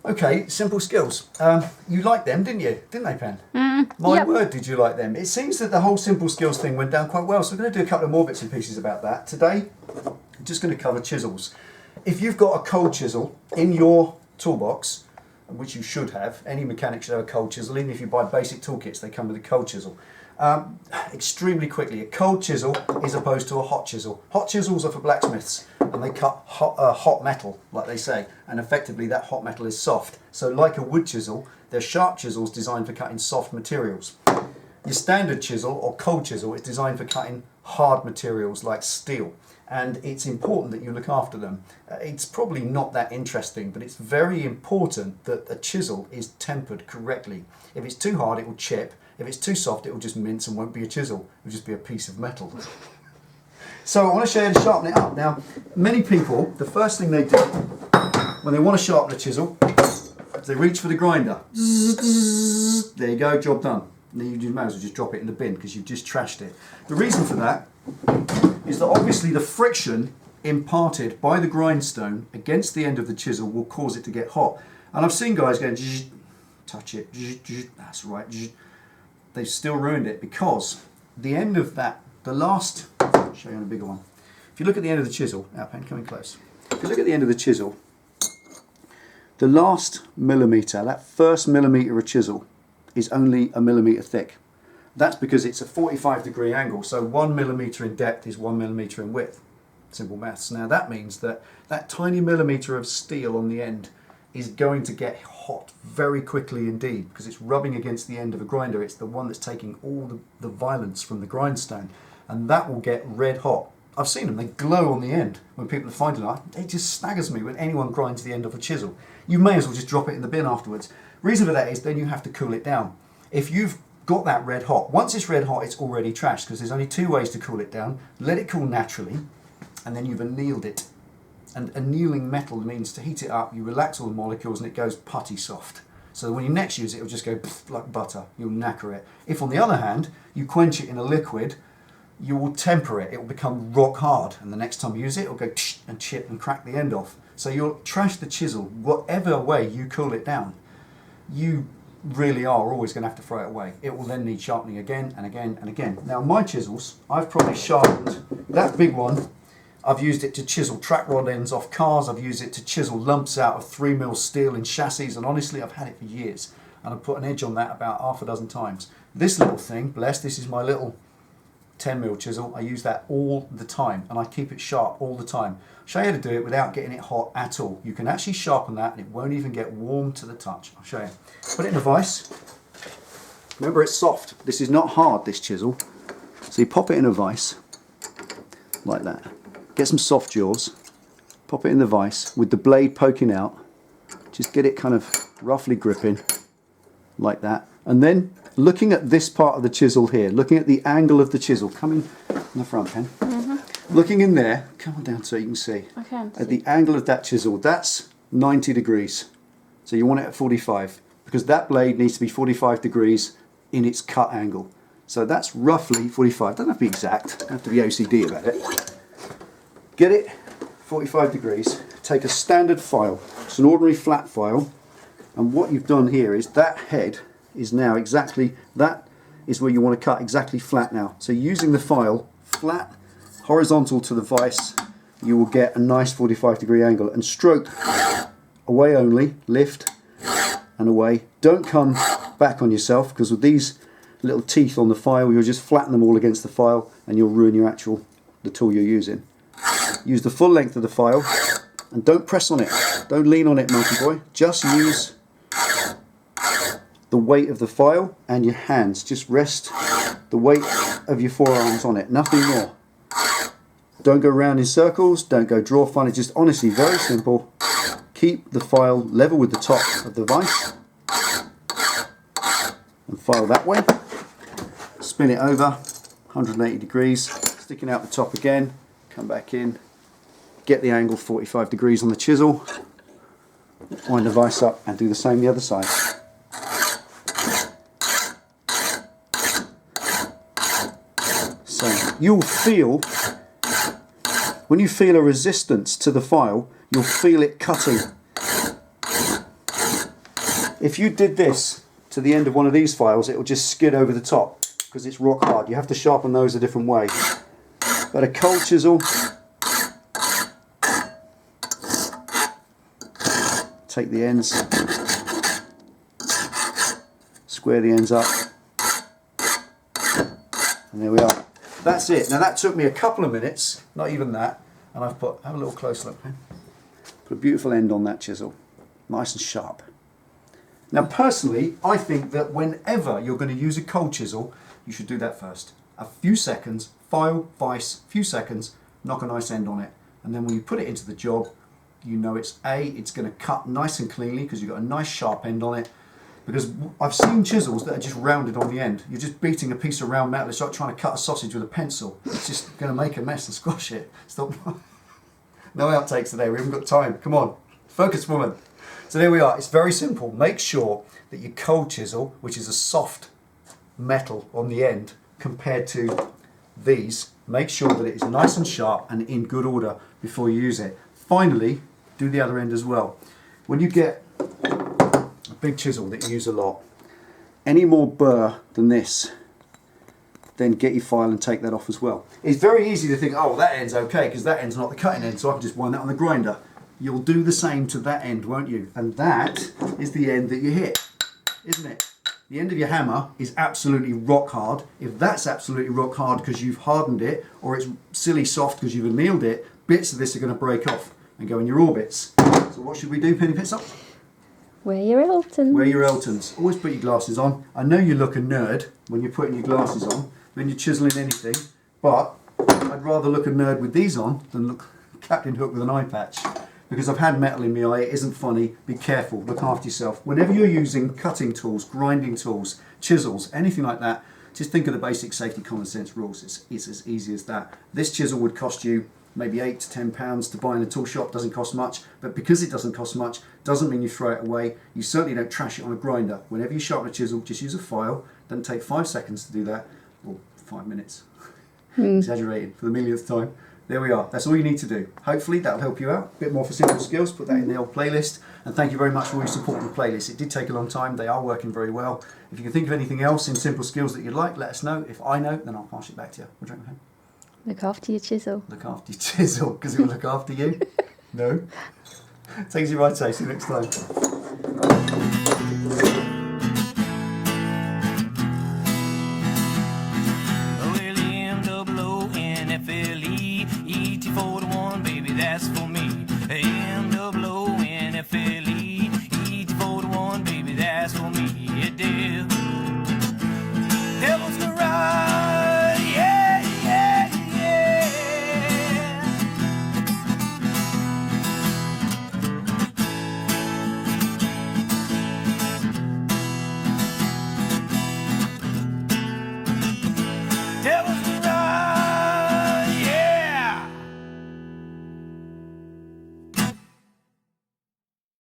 Okay, simple skills. You liked them, didn't you? Didn't they, Pen? My yep. word, did you like them? It seems that the whole simple skills thing went down quite well, so we're going to do a couple of more bits and pieces about that. Today, I'm just going to cover chisels. If you've got a cold chisel in your toolbox, which you should have, any mechanic should have a cold chisel, even if you buy basic toolkits, they come with a cold chisel. Extremely quickly, a cold chisel is opposed to a hot chisel. Hot chisels are for blacksmiths, and they cut hot metal, like they say, and effectively that hot metal is soft. So like a wood chisel, they're sharp chisels designed for cutting soft materials. Your standard chisel or cold chisel is designed for cutting hard materials like steel, and it's important that you look after them. It's probably not that interesting, but it's very important that a chisel is tempered correctly. If it's too hard, it will chip. If it's too soft, it will just mince and won't be a chisel. It will just be a piece of metal. So I want to show you how to sharpen it up. Now, many people, the first thing they do when they want to sharpen a chisel is they reach for the grinder. There you go, job done. And you may as well just drop it in the bin because you've just trashed it. The reason for that is that obviously the friction imparted by the grindstone against the end of the chisel will cause it to get hot. And I've seen guys going, touch it, that's right. They've still ruined it because the end of that, the last, I'll show you on a bigger one. If you look at the end of the chisel, our pen coming close. If you look at the end of the chisel, the last millimetre, that first millimetre of chisel is only a millimetre thick. That's because it's a 45-degree angle, so 1 millimetre in depth is 1 millimetre in width. Simple maths. Now that means that that tiny millimetre of steel on the end is going to get hot very quickly indeed because it's rubbing against the end of a grinder. It's the one that's taking all the violence from the grindstone, and that will get red hot. I've seen them, they glow on the end when people are finding it. It just staggers me when anyone grinds the end of a chisel. You may as well just drop it in the bin afterwards. Reason for that is then you have to cool it down. If you've got that red hot, once it's red hot, it's already trashed because there's only two ways to cool it down. Let it cool naturally, and then you've annealed it. And annealing metal means to heat it up, you relax all the molecules and it goes putty soft. So when you next use it, it'll just go like butter. You'll knacker it. If on the other hand, you quench it in a liquid, you will temper it. It will become rock hard. And the next time you use it, it'll go and chip and crack the end off. So you'll trash the chisel whatever way you cool it down. You really are always going to have to throw it away. It will then need sharpening again and again and again. Now my chisels, I've probably sharpened that big one. I've used it to chisel track rod ends off cars. I've used it to chisel lumps out of 3mm steel in chassis, and honestly I've had it for years, and I've put an edge on that about half a dozen times. This little thing, bless, this is my little 10mm chisel. I use that all the time and I keep it sharp all the time. I'll show you how to do it without getting it hot at all. You can actually sharpen that and it won't even get warm to the touch. I'll show you. Put it in a vise. Remember, it's soft. This is not hard, this chisel. So you pop it in a vise like that. Get some soft jaws, pop it in the vise with the blade poking out. Just get it kind of roughly gripping like that. And then looking at this part of the chisel here, looking at the angle of the chisel, coming in the front, Pen. Looking in there, come on down so you can see. I can see. At the angle of that chisel, that's 90 degrees. So you want it at 45 because that blade needs to be 45 degrees in its cut angle. So that's roughly 45. Doesn't have to be exact, don't have to be OCD about it. Get it 45 degrees, take a standard file, it's an ordinary flat file, and what you've done here is that head is now exactly, that is where you want to cut exactly flat now. So using the file flat, horizontal to the vise, you will get a nice 45-degree angle, and stroke away only, lift and away. Don't come back on yourself because with these little teeth on the file, you'll just flatten them all against the file and you'll ruin your the tool you're using. Use the full length of the file and don't press on it. Don't lean on it, monkey boy. Just use the weight of the file and your hands. Just rest the weight of your forearms on it. Nothing more. Don't go round in circles. Don't go draw fun. It's just honestly very simple. Keep the file level with the top of the vise and file that way. Spin it over 180 degrees. Sticking out the top again. Come back in. Get the angle 45 degrees on the chisel, wind the vise up and do the same the other side. So you'll feel, when you feel a resistance to the file, you'll feel it cutting. If you did this to the end of one of these files, it will just skid over the top because it's rock hard. You have to sharpen those a different way. But a cold chisel, take the ends, square the ends up, and there we are. That's it. Now that took me a couple of minutes, not even that, and I've put, have a little close look. Put a beautiful end on that chisel, nice and sharp. Now personally, I think that whenever you're going to use a cold chisel, you should do that first. A few seconds, file, vise, few seconds, knock a nice end on it. And then when you put it into the job, you know it's going to cut nice and cleanly because you've got a nice sharp end on it. Because I've seen chisels that are just rounded on the end. You're just beating a piece of round metal. It's like trying to cut a sausage with a pencil. It's just going to make a mess and squash it. Stop. No outtakes today. We haven't got time. Come on. Focus, woman. So there we are. It's very simple. Make sure that your cold chisel, which is a soft metal on the end compared to these, make sure that it is nice and sharp and in good order before you use it. Finally, do the other end as well. When you get a big chisel that you use a lot, any more burr than this, then get your file and take that off as well. It's very easy to think, oh, well, that end's okay because that end's not the cutting end, so I can just wind that on the grinder. You'll do the same to that end, won't you? And that is the end that you hit, isn't it? The end of your hammer is absolutely rock hard. If that's absolutely rock hard because you've hardened it, or it's silly soft because you've annealed it, bits of this are going to break off and go in your orbits. So what should we do, Penny Pitstop? Wear your Eltons. Wear your Eltons. Always put your glasses on. I know you look a nerd when you're putting your glasses on, when you're chiseling anything, but I'd rather look a nerd with these on than look Captain Hook with an eye patch. Because I've had metal in my eye, it isn't funny. Be careful, look after yourself. Whenever you're using cutting tools, grinding tools, chisels, anything like that, just think of the basic safety common sense rules. It's as easy as that. This chisel would cost you maybe £8 to £10 to buy in a tool shop, doesn't cost much, but because it doesn't cost much, doesn't mean you throw it away. You certainly don't trash it on a grinder. Whenever you sharpen a chisel, just use a file. Doesn't take 5 seconds to do that, or 5 minutes. Exaggerating for the millionth time. There we are. That's all you need to do. Hopefully that'll help you out. A bit more for simple skills. Put that in the old playlist. And thank you very much for all your support on the playlist. It did take a long time. They are working very well. If you can think of anything else in simple skills that you'd like, let us know. If I know, then I'll pass it back to you. We'll drink home. Look after your chisel. Look after your chisel, because it will look after you. No. Take it easy, right, say. See you next time.